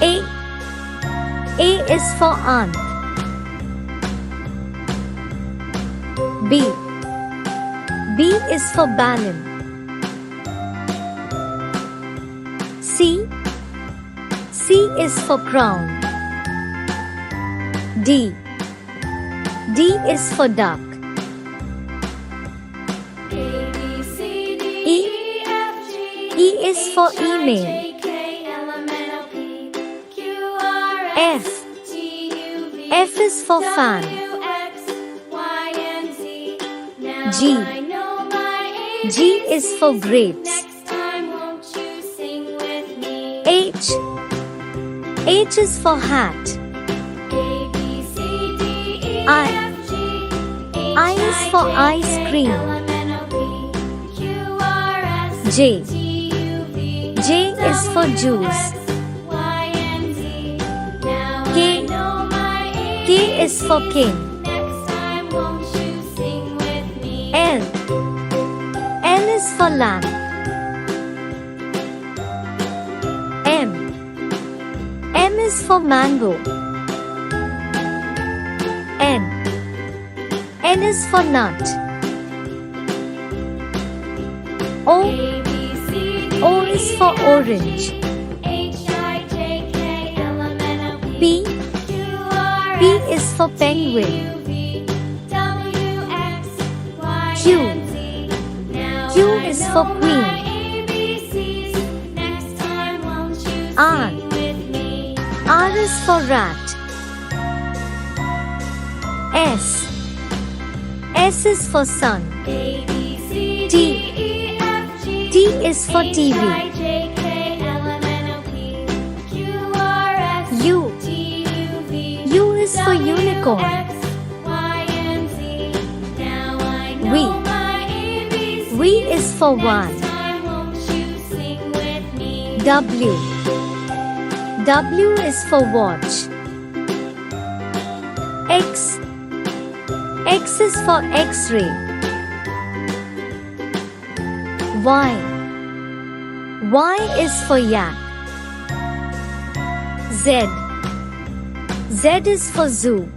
A. A is for aunt. B. B is for balloon. C. C is for crown. D. D is for duck. E. E is for email. F. F is for fan. G. G is for grapes. H. H is for hat. I is for ice cream. J. J is for juice. K. K is for king. L. L is for lamp. M. M is for mango. N. N is for nut. O. O is for orange. P. P is for penguin. Q. Q is for queen. R. R is for rat. S. S is for sun. T. T is for TV. U. U is for unicorn. V. V is for one. W. W is for watch. X. X is for X-ray. Y. Y is for yak. Z. Z is for zoo.